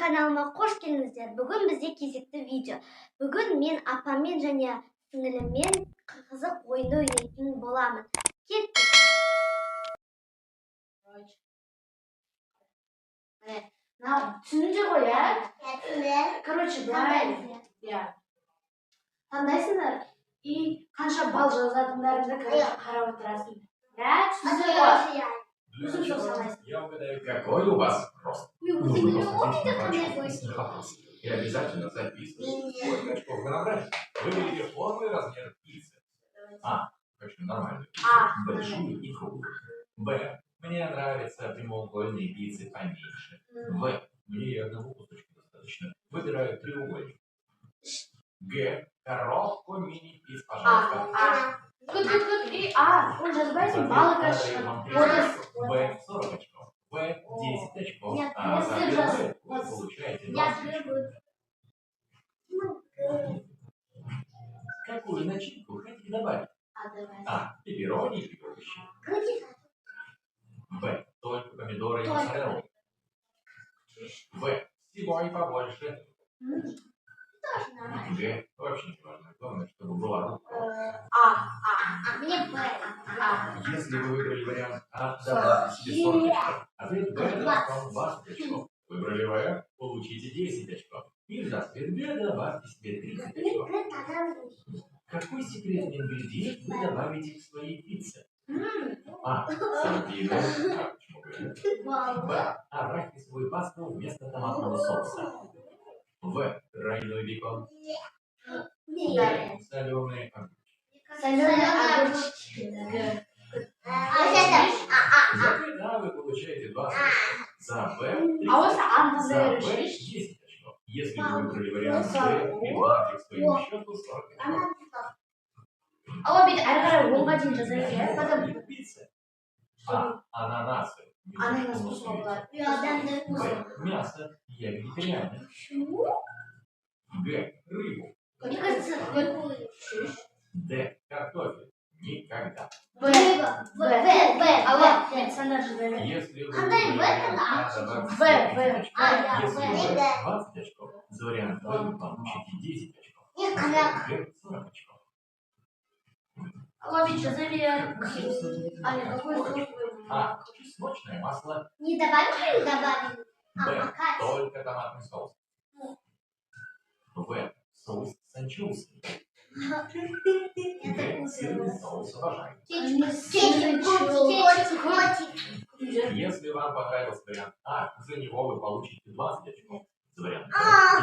каналыма қош келдіңіздер. Бүгін бізде кезекті видео. Бүгін мен апаммен және сіңіліммен қызық ойын ойнайтын боламын. Кеттік. Түсініңдер ғой, иә? Короче, былай. Таңдайсыңдар и қанша балл жазатындарыңды қарап отырасың. Түсініңдер ғой? Я угадаю, какой у вас рост. Нужно просто ответить на вопрос. И обязательно записывать, сколько очков вы набрали. Выберите форму и размер пиццы. А. Очень нормально. Большую и круглую. Б. Мне нравятся прямоугольные пиццы поменьше. В. Мне и одного кусочка достаточно. Выбираю треугольник. Г. Коробку мини-пиц, пожалуйста. Good. И он жазбайсың, балы кашка. В 40 очков. В 10 очков. А за Б вы получаете 20 очков. Какую начинку вы хотите добавить? А. Пепперони и овощи. Б. Только помидоры и моцарелла. В. Всего и побольше. Г. Вообще не важно. Главное, чтобы была рука. Мне Б. Если вы выбрали вариант А, добавьте себе 40 очков. Ответ Б даст вам 20 очков. Выбрали В, получите 10 очков. И за ответ Г добавьте себе 30 очков. Какой секретный ингредиент вы добавите к своей пицце? А. Сардину. Почему Г? Б. Арахисовую пасту вместо томатного соуса. В. Тройной бекон. Г. Соленые огурцы. За Б вы получаете 20 очков. За Б 10 очков. Если вы выбрали вариант Б, прибавьте к своему счету 40 очков. Пицца. А. Ананасы. Б. Мясо. Я вегетарианец. Г. Рыбу. Д. Картофель. Никогда. Если вы выбрали вариант А, добавьте 30 очков. Если Б 20 очков, за вариант В вы получите 10 очков. Г 40 очков. А. Чесночное масло. Не добавили? Добавили. Б. Только томатный соус. В. Соус с анчоусами. Г. Сырный соус обожаю. Если вам понравился вариант А, за него вы получите 20 очков. За вариант Б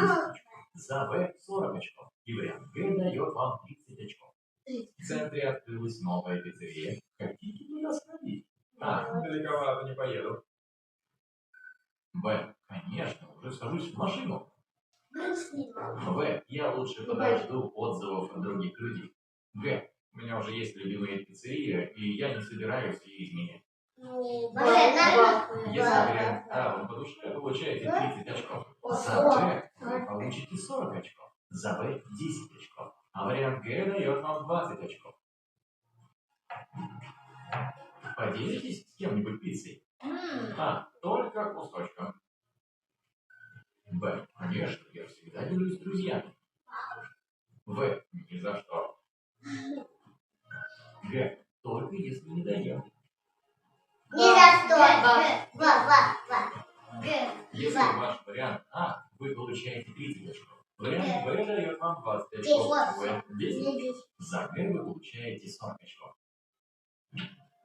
10 очков. За В 40 очков. И вариант Г дает вам 30 очков. В центре открылась новая пиццерия. Хотите туда сходить? А. Далековато не поеду. Б. Конечно, уже сажусь в машину. В. Я лучше подожду отзывов от других людей. Г. У меня уже есть любимая пиццерия, и я не собираюсь ее изменять. Если вариант А вам по душе, вы получаете 30 очков. За Б вы получите 40 очков. За Б 10 очков. А вариант Г дает вам 20 очков. Поделитесь с кем-нибудь пиццей? А. Только кусочком. Б. Конечно, я всегда делюсь с друзьями. В. Ни за что. Г. Только если не даем. Если ваш вариант А, вы получаете 30 очков. Вариант Б дает вам 20 очков. В 10. За Г вы получаете 40 очков.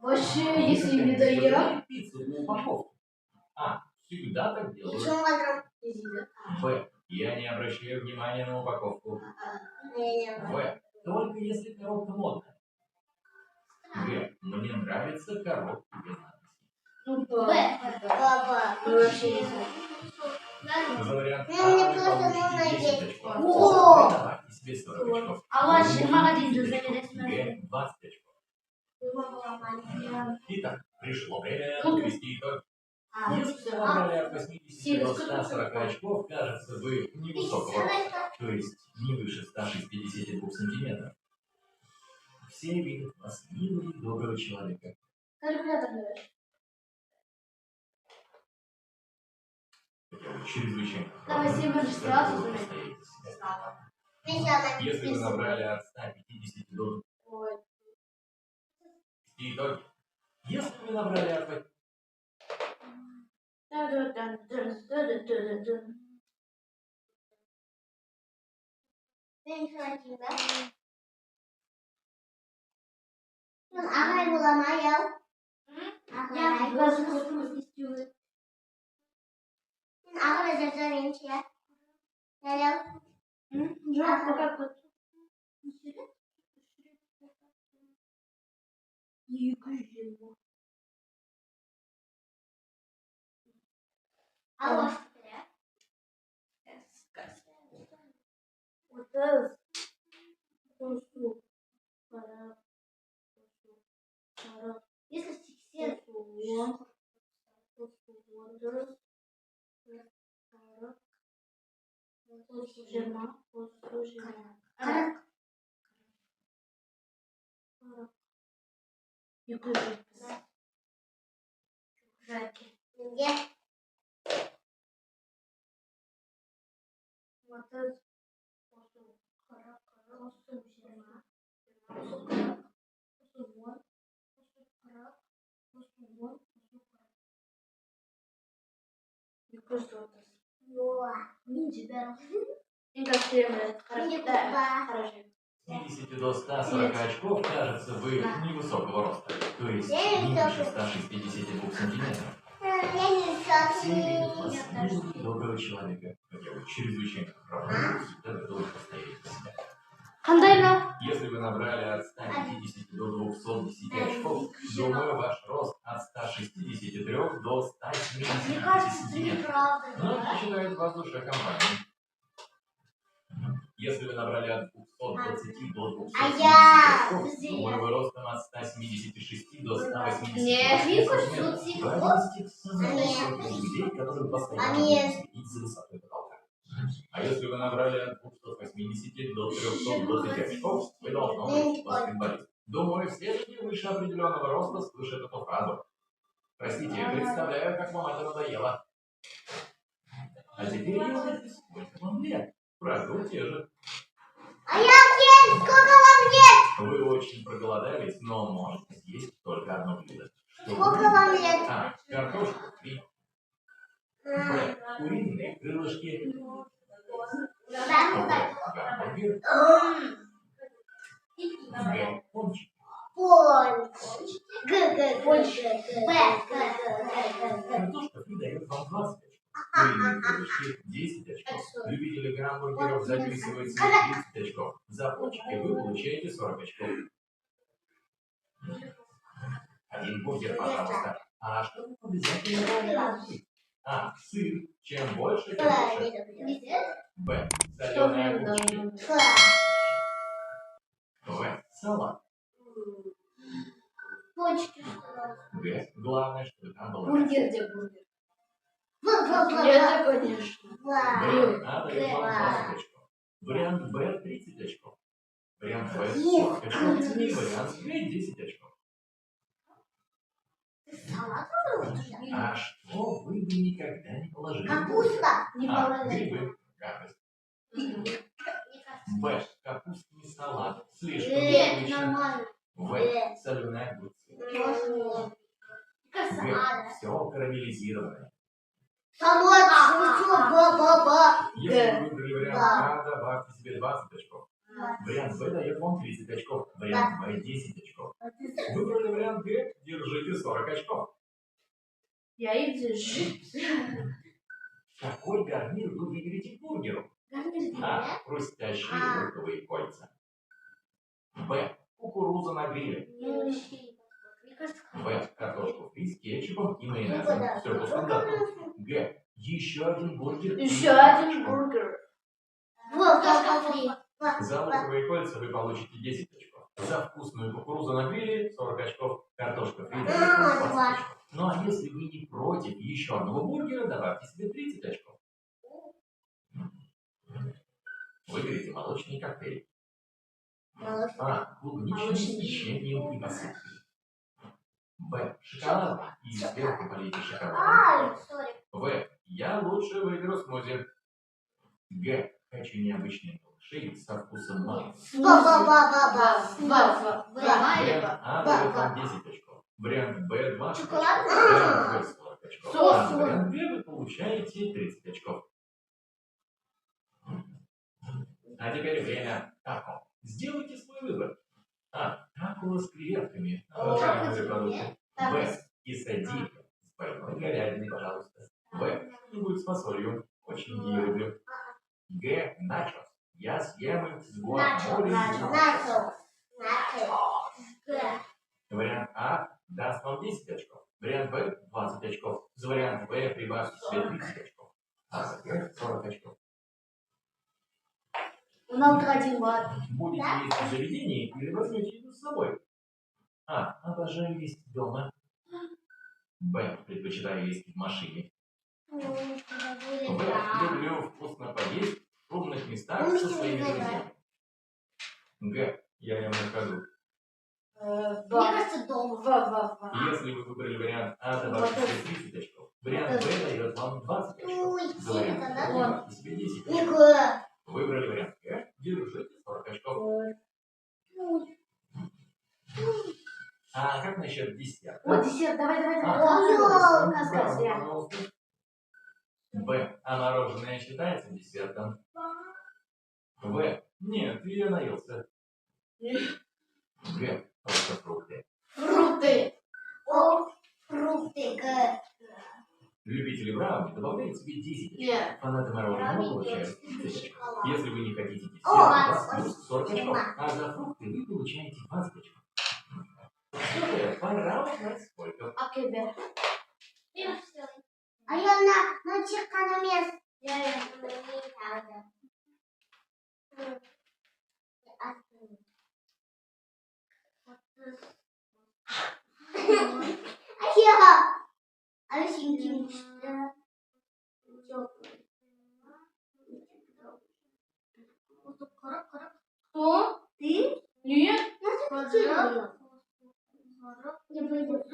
Вообще, если не даем. Пиццу в упаковку. А. Всегда так делаю. В. Я не обращаю внимания на упаковку. В. Только если коробка модная. Г. Мне нравится коробка без надписей. За вариант А вы получите 10 очков. Давайте себе 40 очков. Г. 20 очков. Итак, пришло время подвести итог. Если вы набрали от 80 до 140 очков, кажется, вы невысокого роста, то есть не выше 162 сантиметров. Все видят вас милого и доброго человека. Как чрезвычайно Давай, хорошо. Симон, сразу Вы заметь. постоите. Если вы набрали от 150 до... Ой. Итоги. Если вы набрали от... Та-да-да-да-да-да-да-да. Ағай бола ма, яу? Я возможно сделаю. Ағай жазарайын, ше. Яу. Жоқ, пока вот. Алло. Отыз. Қосу. Қырық. Қырық. Если 80. Он. Отыз. Қырық. Қосу жиырма. Қосу жиырма. Қырық. Қырық. 270. Жаки. Неге? Отыз. Қосу. Қырық. Қосу жиырма. Қосу қырық. Қосу он. Қосу қырық. Қосу он. Қосу қырық. 230. Мен жіберім. И как ты, блядь, Мне хорошо. Да, куда? хорошо. С 50 до 140 очков, кажется, вы невысокого роста. То есть Я меньше невысокого. 162 сантиметров. Я не Все видят знаю. вас милого и доброго человека, хотя вы чрезвычайно храбрый, всегда готовы постоять за себя. Қандай мынау? Если вы набрали от 150 до 210 очков, думаю, ваш рост от 163 до 170 Мне кажется, ты сантиметров. неправда. Но это считает вас душа компании. Если вы набрали от 220 до 270 А я? очков, думаю, вы ростом от 176 до 180 Нет, не сантиметров. шути. Вы один из тех самых Нет. высоких людей, которые постоянно А нет. будут следить за высотой потолка. А если вы набрали от 280 до 320 очков, вы должны быть баскетболист. Думаю, все люди выше определенного роста слышат эту фразу. Простите, я представляю, как вам это надоело. А теперь я узнаю, сколько вам лет. Правда, те же. А я нет! Сколько вам лет? Вы очень проголодались, но можете съесть только одно блюдо. Что Сколько вы- вам лет? А, картошку фри. Б. Куриные крылышки. Да, В. Гамбургер. Г. Пончик. Пончик. Пончик. Б. Картошка фри дает вам 20 очков. Куриные крылышки 10 очков. Любители гамбургеров записывают себе 30 очков. За пончики вы получаете 40 очков. Один бургер, пожалуйста. А что вы обязательно должны быть? А. Сыр. Чем больше, тем лучше. Б. Что Соленые мне огурчики. должно? В. Салат. Пончики. Г. Главное, чтобы там была. Бургер, где бургер? В. Это, конечно. Вариант А дает вам 20 очков. Вариант Б 30 очков. Вариант В 40 очков. И вариант Г 10 очков. Салат? А что вы бы никогда не положили? Капуста. Не А. положи. Грибы. Гадость. Б. Капустный салат. Слишком Нет, привычно. нормально. В. Соленые огурцы. Можно. Г. Все карамелизированное. Салат. Ба-ба-ба. Если вы выбрали вариант А, добавьте себе 20 очков. Вариант Б дает вам 30 очков. Вариант В 10 очков. Выбрали вариант Г, держите 40 очков. Я их держу. Какой гарнир вы выберете к бургеру? А. Хрустящие луковые кольца. Б. Кукуруза на гриле. В. Картошку фри с кетчупом и майонезом. Все по стандарту. Г. Еще один бургер. Еще один бургер. За луковые кольца вы получите 10 очков. За вкусную кукурузу на гриле 40 очков. Картошка фри дает вам 20 очков. Ну а если вы не против еще одного бургера, добавьте себе 30 очков. Выберите молочный коктейль. А. Клубничный с печеньем и посыпкой. Б. Шоколад. И сверху полейте шоколадом. В. Я лучше выберу смузи. Г. Хочу необычные малыши со вкусом манго. Вариант А дает вам 10 очков. Вариант Б 20 очков. Вариант В 40 очков. А вариант Г вы получаете 30 очков. А теперь время тако. Сделайте свой выбор. А. Тако с креветками. Обожаю продукты. Б. Кисадилья с больной говядиной, пожалуйста. В. Что-нибудь с фасолью. Очень ее люблю. Г. Начос. Я съем их с гуакамоле. Вариант А даст вам 10 очков. Вариант Б 20 очков. За вариант В прибавьте себе 30 очков. А за Г 40 очков. Будете есть в заведении или возьмете еду с собой? А. Обожаю есть дома. Б. Предпочитаю есть в машине. В. Люблю вкусно поесть в шумных местах со своими друзьями. Г. Я ем на ходу. Мне кажется, дома. Если вы выбрали вариант А, добавьте себе 30 очков. Вариант Б дает вам 20 очков. За вариант Б добавьте себе 10 очков. Выбрали вариант Г, держите 40 очков. А как насчет десерта? Десерт, давай. Пожалуйста. Б. А мороженое считается десертом? В. Нет, я наелся. Г. Просто фрукты. Фрукты. Любители брауни добавляют себе 10 очков. Фанаты мороженого получают 30 очков. Если вы не хотите десерт, у вас плюс 40 очков. А за фрукты вы получаете 20 очков. Супер, пора узнать сколько. А я на чеканом месте. Кто? Ты? Нет. Не выйдет.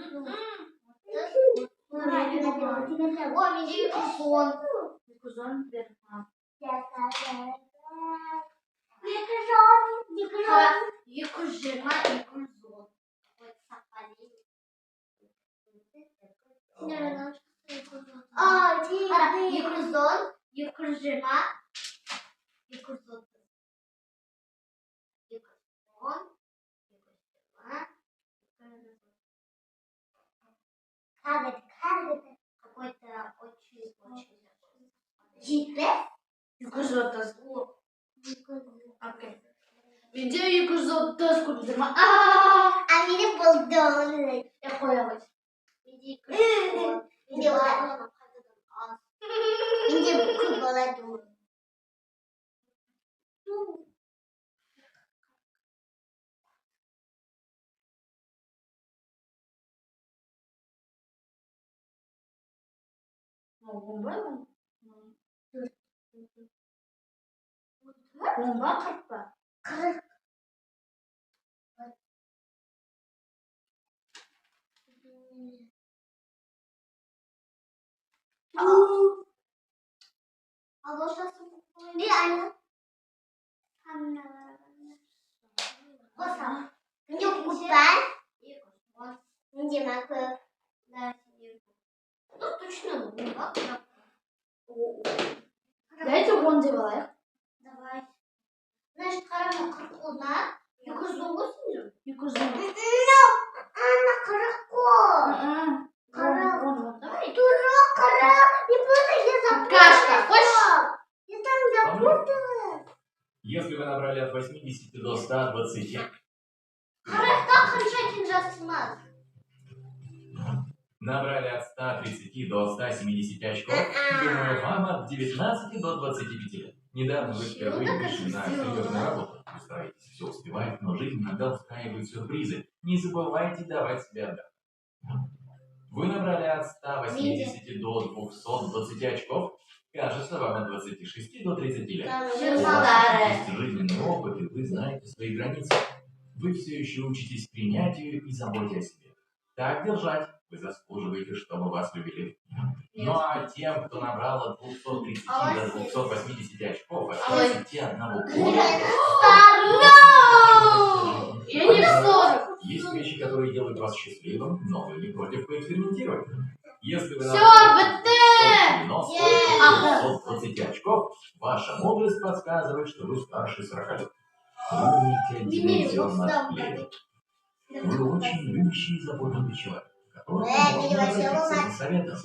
Какой-то очень. Video yüzü kurdurma. Amine buldum. Şimdi bu kubala dur. Bomba kırpma. Kırık. Bir anne. Bosa. Где купать? Где могу? Ну точно. Дайте вон девалайық. Давай. Значит, қарама 40 қолда. 210 лira. 210. Анна 40 қол. Давай. Дурак, қара. Не просто я запуталась. Кашка, хочешь? Я там запуталась. Если вы набрали от 80 до 120, Как окончательно засмаз? набрали от 130 до 170 очков, думаю, вам от 19 до 25 лет. Недавно вы впервые вышли на серьезную работу. Вы стараетесь все успевать, но жизнь иногда устраивает сюрпризы. Не забывайте давать себе отдых. Вы набрали от 180 до 220 очков. Кажется, вам от 26 до 30 лет. У вас есть жизненный опыт, и вы знаете свои границы. Вы все еще учитесь принятию и заботе о себе. Так держать. Вы заслуживаете, чтобы вас любили. Ну а тем, кто набрал от 230 до 280 очков, от 21 года... Я не в 40. Есть вещи, которые делают вас счастливым, но вы не против поэкспериментировать. Если вы Всё, набрали БТ! 220 очков, ваша мудрость подсказывает, что вы старше 40 лет. Помните дивизион плеер. Вы очень любящий и заботливый человек, которому можно обратиться за советом.